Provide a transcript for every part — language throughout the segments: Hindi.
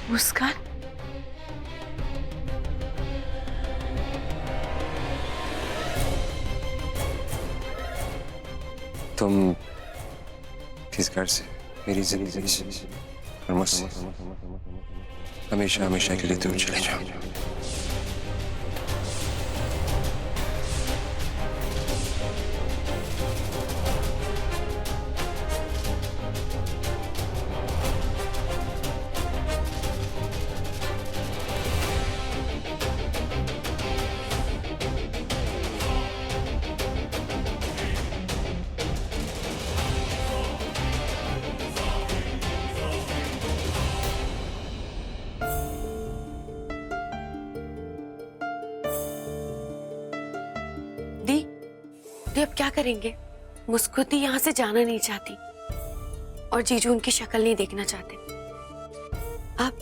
मुस्कान, तुम इस घर से मेरी जिंदगी से और मुझसे हमेशा हमेशा के लिए दूर चले जाओ। दी, दी अब क्या करेंगे? मुस्कुती यहाँ से जाना नहीं चाहती और जीजू उनकी शक्ल नहीं देखना चाहते। अब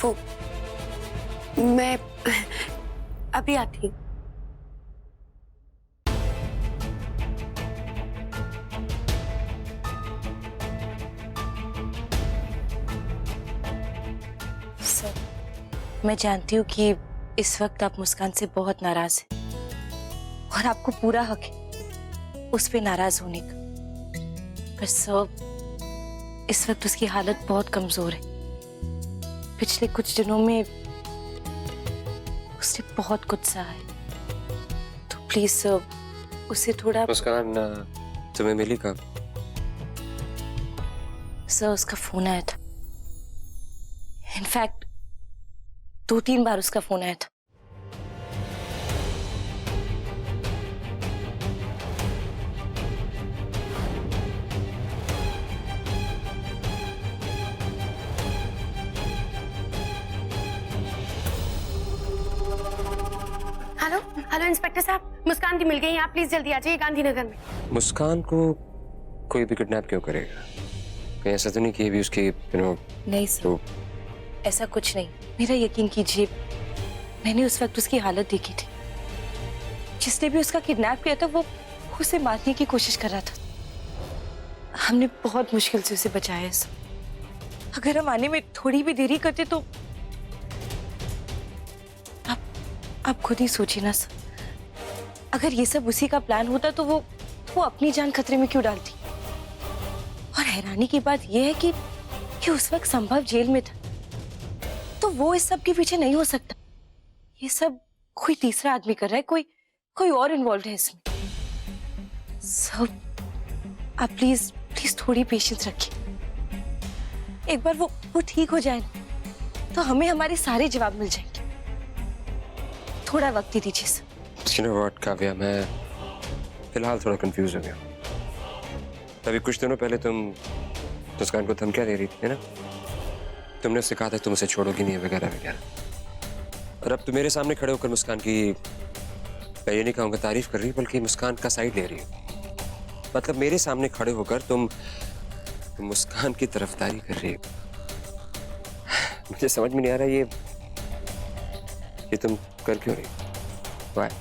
वो मैं अभी आती हूँ। सर, मैं जानती हूँ कि इस वक्त आप मुस्कान से बहुत नाराज हैं और आपको पूरा हक है उस पे नाराज होने का। पर सर, इस वक्त उसकी हालत बहुत कमजोर है। पिछले कुछ दिनों में उसने बहुत कुछ सहा है, तो प्लीज सर उसे थोड़ा। मुस्कान तुम्हें मिली कब? सर, उसका फोन आया था। इनफैक्ट 2-3 बार उसका फोन आया था। हेलो हेलो इंस्पेक्टर साहब, मुस्कान दी मिल गई। आप प्लीज जल्दी आ जाइए गांधीनगर में। मुस्कान को कोई भी किडनैप क्यों करेगा? कहीं ऐसा तो नहीं कि ये भी उसकी नहीं सर, ऐसा कुछ नहीं। मेरा यकीन कीजिए, मैंने उस वक्त उसकी हालत देखी थी। जिसने भी उसका किडनैप किया था वो उसे मारने की कोशिश कर रहा था। हमने बहुत मुश्किल से उसे बचाया सर। अगर हम आने में थोड़ी भी देरी करते तो आप खुद ही सोचिए ना सर, अगर ये सब उसी का प्लान होता तो वो अपनी जान खतरे में क्यों डालती। और हैरानी की बात यह है कि उस वक्त संभव जेल में था, तो वो इस सब के पीछे नहीं हो सकता। ये सब कोई तीसरा आदमी कर रहा है, कोई और इन्वॉल्व है इसमें। सब आप प्लीज थोड़ी पेशेंस रखिए। एक बार वो ठीक हो जाए तो हमें हमारे सारे जवाब मिल जाएंगे। थोड़ा वक्त ही दीजिए sir. You know what, Kavya, मैं फिलहाल थोड़ा कंफ्यूज हो गया। अभी कुछ दिनों पहले तुम मुस्कान को धमकियां दे रही थी, है ना? तुमने उससे कहा था तुम उसे छोड़ोगी नहीं वगैरह वगैरह। और अब तुम मेरे सामने खड़े होकर मुस्कान की, मैं ये नहीं कहूँगा तारीफ कर रही, बल्कि मुस्कान का साइड ले रही हो। मतलब मेरे सामने खड़े होकर तुम मुस्कान की तरफदारी कर रही हो। मुझे समझ में नहीं आ रहा ये तुम कर क्यों रही हो? Why?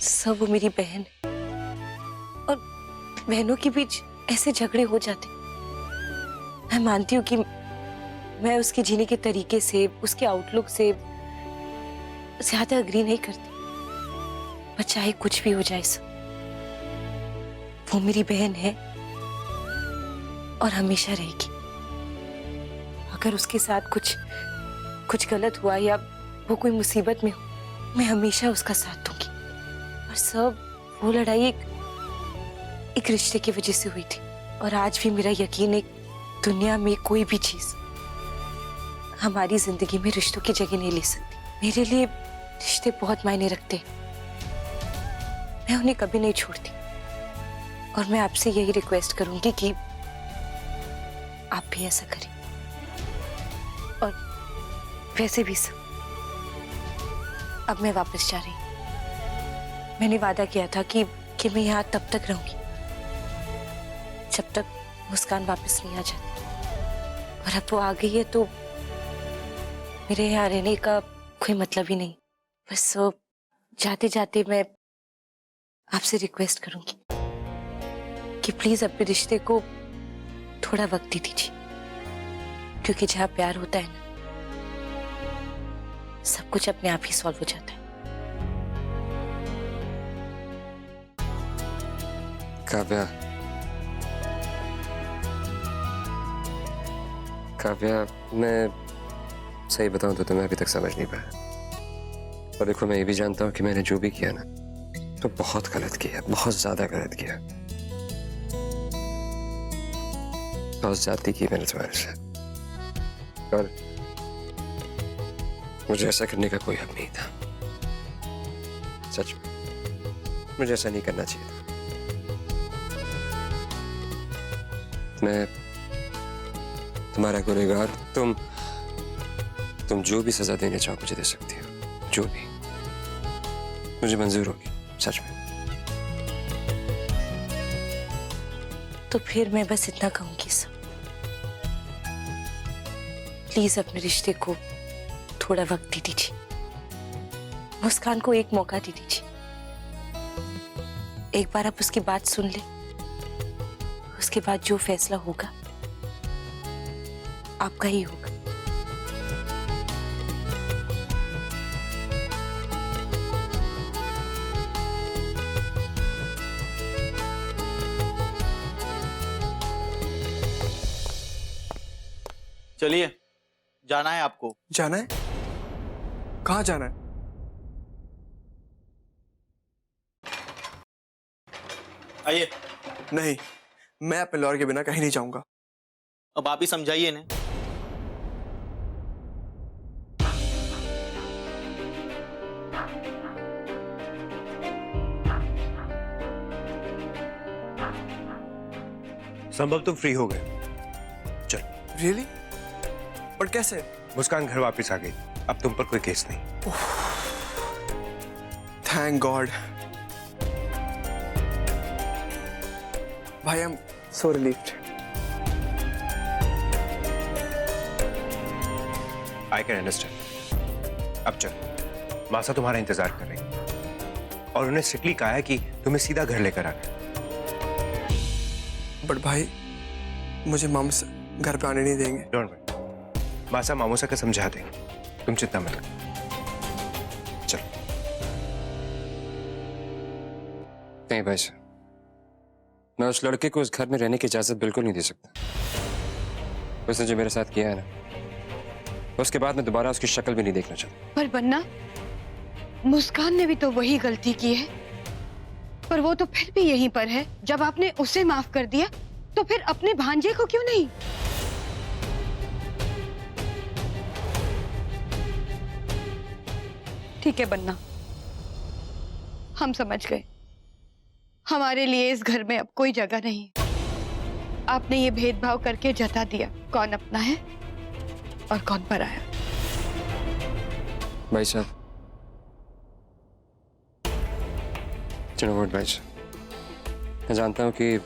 सर, वो मेरी बहन है और बहनों के बीच ऐसे झगड़े हो जाते। मैं मानती हूँ कि मैं उसके जीने के तरीके से, उसके आउटलुक से ज्यादा अग्री नहीं करती, पर चाहे कुछ भी हो जाए सर, वो मेरी बहन है और हमेशा रहेगी। अगर उसके साथ कुछ गलत हुआ या वो कोई मुसीबत में हो, मैं हमेशा उसका साथ दूंगी। और सब वो लड़ाई एक रिश्ते की वजह से हुई थी, और आज भी मेरा यकीन है दुनिया में कोई भी चीज हमारी जिंदगी में रिश्तों की जगह नहीं ले सकती। मेरे लिए रिश्ते बहुत मायने रखते हैं, मैं उन्हें कभी नहीं छोड़ती। और मैं आपसे यही रिक्वेस्ट करूंगी कि आप भी ऐसा करें। और वैसे भी सब, अब मैं वापस जा रही हूँ। मैंने वादा किया था कि मैं यहाँ तब तक रहूंगी जब तक मुस्कान वापस नहीं आ जाती, और अब वो आ गई है तो मेरे यहाँ रहने का कोई मतलब ही नहीं। बस जाते जाते मैं आपसे रिक्वेस्ट करूंगी कि प्लीज अपने रिश्ते को थोड़ा वक्त दे दीजिए, क्योंकि जहाँ प्यार होता है ना, सब कुछ अपने आप ही सॉल्व हो जाता है। काव्या, काव्या, मैं सही बताऊं तो तुम्हें अभी तक समझ नहीं पाया। और देखो, मैं ये भी जानता हूं कि मैंने जो भी किया ना, तो बहुत गलत किया, बहुत ज्यादा गलत किया। बहुत ज्यादती की मैंने तुम्हारे साथ, और मुझे ऐसा करने का कोई हक नहीं था। सच में मुझे ऐसा नहीं करना चाहिए था। मैं तुम्हारा गुनहगार। तुम जो भी सजा देने चाहो मुझे दे सकती हो, जो भी, मुझे मंजूर होगी, सच में। तो फिर मैं बस इतना कहूंगी सब, प्लीज अपने रिश्ते को थोड़ा वक्त दे दीजिए। मुस्कान को एक मौका दे दीजिए। एक बार आप उसकी बात सुन ले, उसके बाद जो फैसला होगा आपका ही होगा। चलिए, जाना है आपको। जाना है? कहाँ जाना है? आइए। नहीं, मैं अपने लॉयर के बिना कहीं नहीं जाऊंगा। अब आप ही समझाइए ना। संभव तुम फ्री हो गए। चल। रियली? पर कैसे? मुस्कान घर वापस आ गई, अब तुम पर कोई केस नहीं। Thank God. भाई, I am so relieved. I can understand. अब चल, मासा तुम्हारा इंतजार कर रही है और उन्हें स्ट्रिक्टली कहा है कि तुम्हें सीधा घर लेकर आना। बट भाई, मुझे मामा से घर पे आने नहीं देंगे। डोंट वरी, मासा मामूसा का समझा देंगे, तुम चिंता मत करो। चल। नहीं भाई साहब, मैं उस लड़के को उस घर में रहने की इजाजत बिल्कुल नहीं दे सकता। उसने जो मेरे साथ किया है ना, उसके बाद मैं दोबारा उसकी शक्ल भी नहीं देखना चाहता। पर बन्ना, मुस्कान ने भी तो वही गलती की है, पर वो तो फिर भी यहीं पर है। जब आपने उसे माफ कर दिया, तो फिर अपने भांजे को क्यों नहीं? ठीक है बन्ना, हम समझ गए। हमारे लिए इस घर में अब कोई जगह नहीं। आपने ये भेदभाव करके जता दिया कौन अपना है और कौन पराया। भाई साहब, भाई साहब, मैं जानता हूँ कि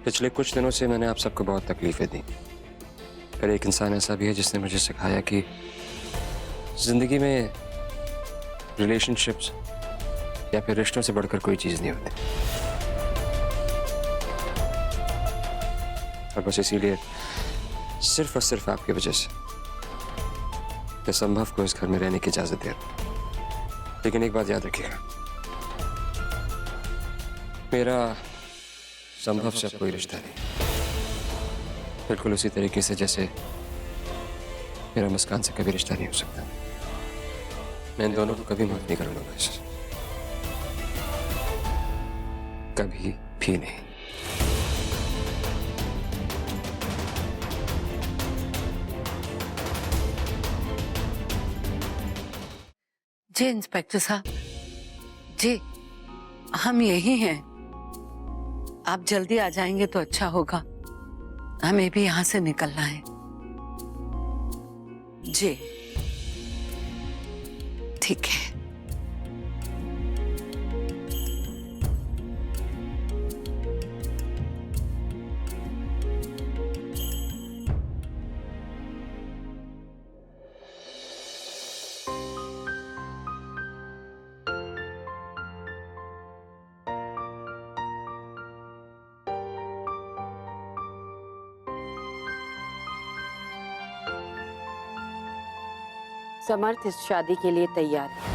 पिछले कुछ दिनों से मैंने आप सबको बहुत तकलीफें दी, पर एक इंसान ऐसा भी है जिसने मुझे सिखाया कि जिंदगी में रिलेशनशिप्स या फिर रिश्तों से बढ़कर कोई चीज नहीं होती। और बस इसीलिए सिर्फ और सिर्फ आपकी वजह से मैं संभव को इस घर में रहने की इजाजत दे रहा हूं। लेकिन एक बात याद रखिएगा, मेरा संभव से कोई रिश्ता नहीं, बिल्कुल उसी तरीके से जैसे मेरा मुस्कान से कभी रिश्ता नहीं हो सकता। मैं इन दोनों को कभी माफ नहीं करूंगा, कभी भी नहीं। जी इंस्पेक्टर साहब, जी हम यही हैं। आप जल्दी आ जाएंगे तो अच्छा होगा, हमें भी यहाँ से निकलना है। जी ठीक है। समर्थ इस शादी के लिए तैयार है।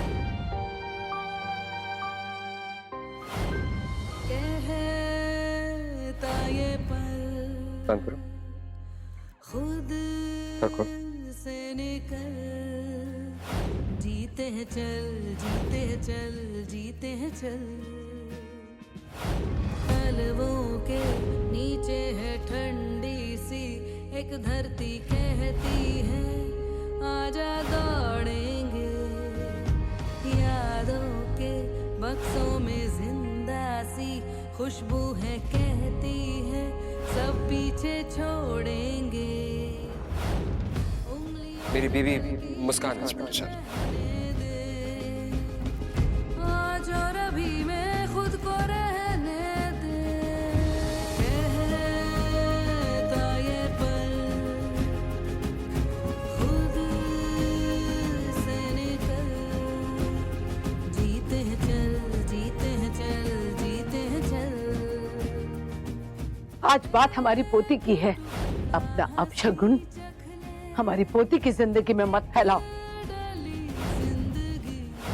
बंद करो। रखो। जीते हैं चल, जीते हैं चल, जीते हैं चल। पलवों के नीचे है ठंडी सी एक धरती, कहती है आजा दौड़ेंगे। यादों के बक्सों में जिंदा सी खुशबू है, कहती है सब पीछे छोड़ेंगे। मेरी बीवी मुस्कान इंस्पेक्टर साहब। आज और अभी मैं खुद को रहने दे। कहता ये पल खुद से निकल। जीते हैं चल, जीते हैं चल, जीते हैं चल। आज बात हमारी पोती की है। अपना अपशगुन हमारी पोती की जिंदगी में मत फैलाओ।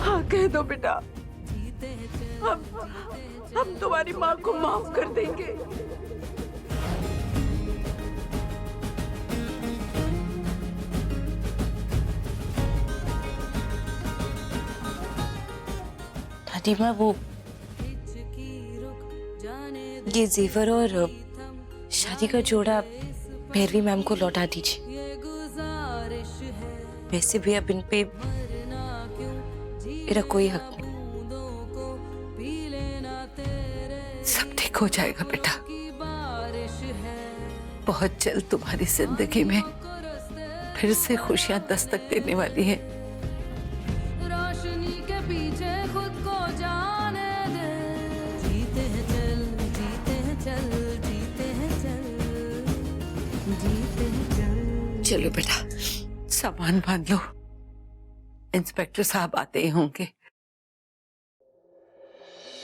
हाँ कह दो बेटा, हम तुम्हारी माँ को माफ कर देंगे। दादी माँ, वो ये जेवर और शादी का जोड़ा भैरवी मैम को लौटा दीजिए। वैसे भी अब इन पे मेरा कोई हक नहीं। सब ठीक हो जाएगा बेटा। बहुत जल्द तुम्हारी जिंदगी में फिर से खुशियां दस्तक देने वाली है। रोशनी के पीछे खुद को जाने दे। जीते हैं चल, जीते हैं चल, जीते हैं चल, जीते हैं चल। चलो बेटा, सामान बांध लो। इंस्पेक्टर साहब आते ही होंगे।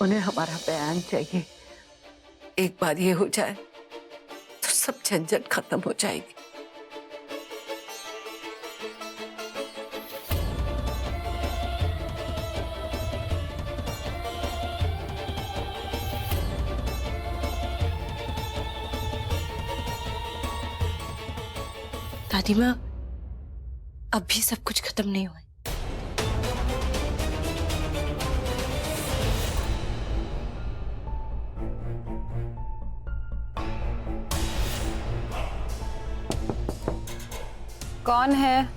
उन्हें हमारा बयान चाहिए। एक बार ये हो जाए तो सब झंझट खत्म हो जाएगी। दादी माँ, अब भी सब कुछ खत्म नहीं हुआ है। कौन है?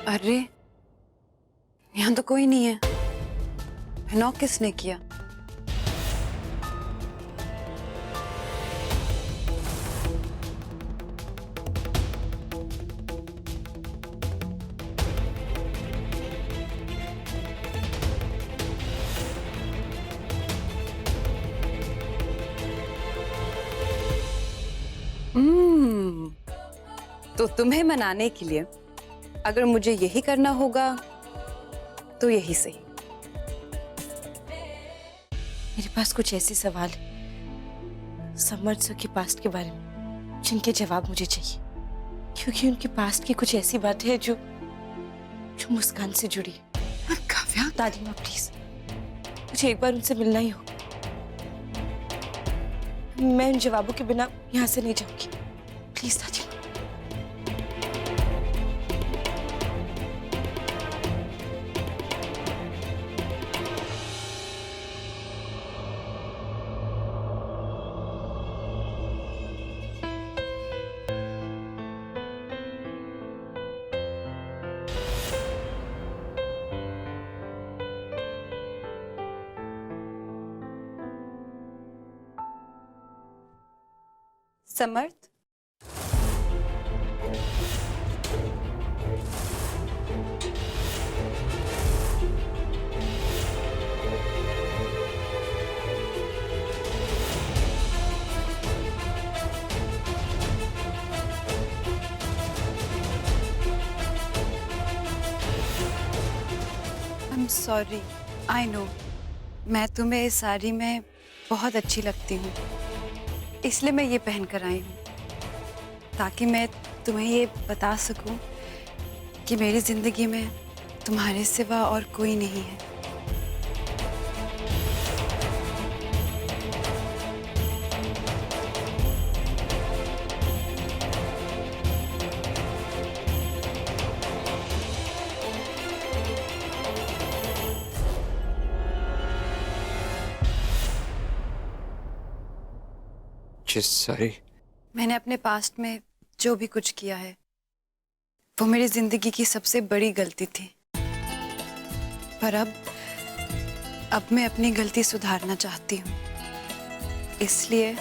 अरे यहाँ तो कोई नहीं है। नॉक किसने किया? तो तुम्हें मनाने के लिए अगर मुझे यही करना होगा तो यही सही। मेरे पास कुछ ऐसे सवाल हैं समर्थ सर के पास्ट के बारे में जिनके जवाब मुझे चाहिए, क्योंकि उनके पास्ट की कुछ ऐसी बातें हैं जो मुस्कान से जुड़ी है। काव्या, दादी माँ प्लीज, मुझे एक बार उनसे मिलना ही होगा। मैं उन जवाबों के बिना यहाँ से नहीं जाऊंगी। प्लीज दादी माँ। समर्थ, सॉरी। आई नो, मैं तुम्हें इस साड़ी में बहुत अच्छी लगती हूँ, इसलिए मैं ये पहन कर आई हूँ, ताकि मैं तुम्हें ये बता सकूँ कि मेरी ज़िंदगी में तुम्हारे सिवा और कोई नहीं है। सारी मैंने अपने पास्ट में जो भी कुछ किया है वो मेरी जिंदगी की सबसे बड़ी गलती थी, पर अब मैं अपनी गलती सुधारना चाहती हूँ, इसलिए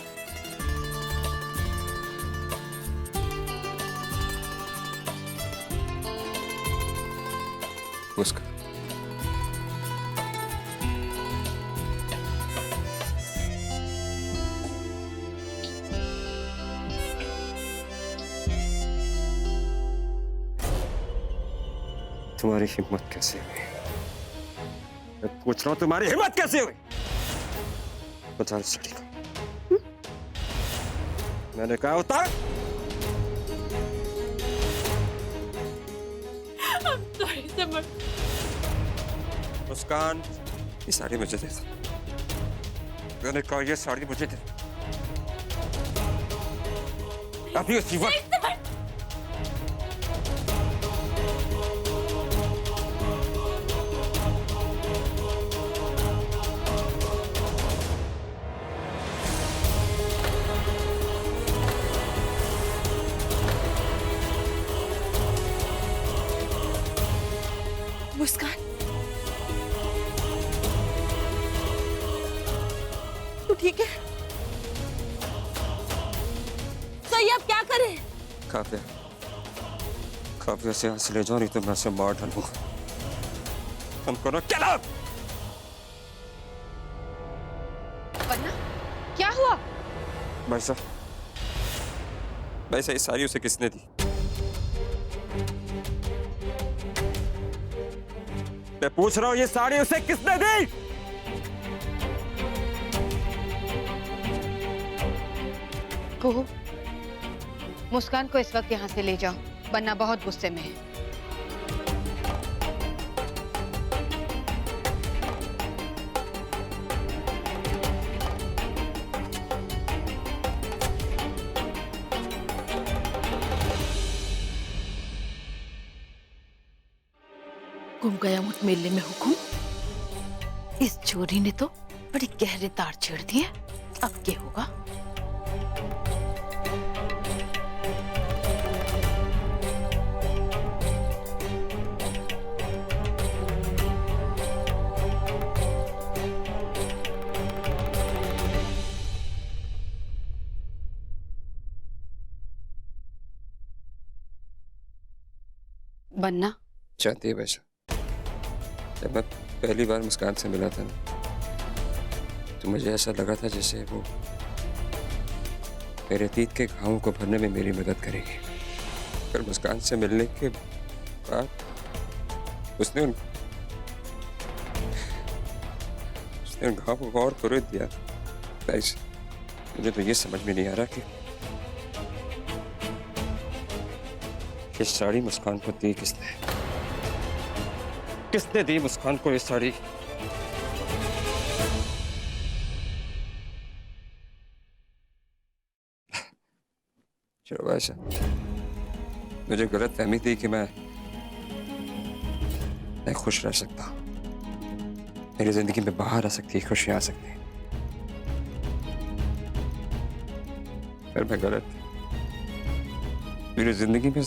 मुस्कान, तुम्हारी हिम्मत कैसे हुई? मैं पूछ रहा हूं तुम्हारी हिम्मत कैसे हुई? उतार साड़ी को। मैंने कहा उतार। मुस्कान, ये साड़ी मुझे दे दो। मैंने कहा ये साड़ी मुझे दे दो। अभी उसी वक्त मुस्कान, तू ठीक है? सही, अब क्या करें? काव्या, काव्या से यहाँ से ले जाओ, नहीं तो मैं उसे मार डालूंगा। हमको ना क्या लाभ? वरना क्या हुआ? भाई साहब, ये साड़ी उसे किसने दी? मैं पूछ रहा हूँ, ये साड़ी उसे किसने दी? कुहू, मुस्कान को इस वक्त यहाँ से ले जाओ, वरना बहुत गुस्से में है। गुम गया मुझ मेले में हुकुम, इस चोरी ने तो बड़ी गहरे तार छेड़ दिए। अब क्या होगा? बनना जानती है वैसा, जब मैं पहली बार मुस्कान से मिला था ना, तो मुझे ऐसा लगा था जैसे वो मेरे अतीत के घावों को भरने में मेरी मदद करेगी। पर मुस्कान से मिलने के बाद उसने उन घावों को और कुरेद दिया। मुझे तो ये समझ में नहीं आ रहा कि ये साड़ी मुस्कान को दी किसने? किसने दी मुस्कान को ये साड़ी? चलो ऐसा, मुझे गलत फहमी थी कि मैं खुश रह सकता हूं, मेरी जिंदगी में बाहर आ सकती है, खुशियां आ सकती है। पर मैं गलत थी। मेरी जिंदगी में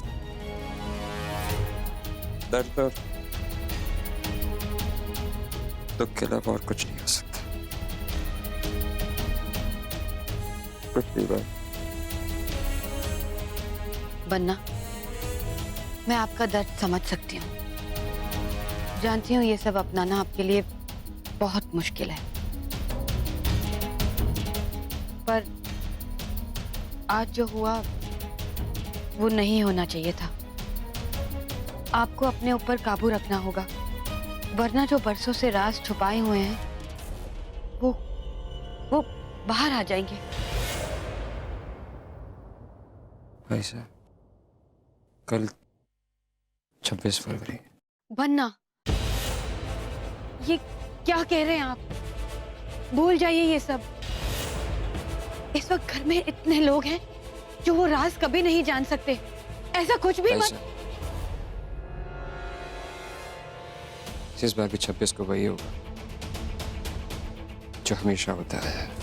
दर्द और दुख के अलावा और कुछ नहीं हो सकता। कुछ नहीं बात। बनना, मैं आपका दर्द समझ सकती हूँ, जानती हूँ ये सब अपनाना आपके लिए बहुत मुश्किल है, पर आज जो हुआ वो नहीं होना चाहिए था। आपको अपने ऊपर काबू रखना होगा, वरना जो बरसों से राज छुपाए हुए हैं वो बाहर आ जाएंगे। भाई साहब, कल 26 फरवरी। बनना, ये क्या कह रहे हैं आप? भूल जाइए ये सब। इस वक्त घर में इतने लोग हैं जो वो राज कभी नहीं जान सकते। ऐसा कुछ भी भाई मत। साहब, इस बार भी 26 को वही होगा जो हमेशा होता है।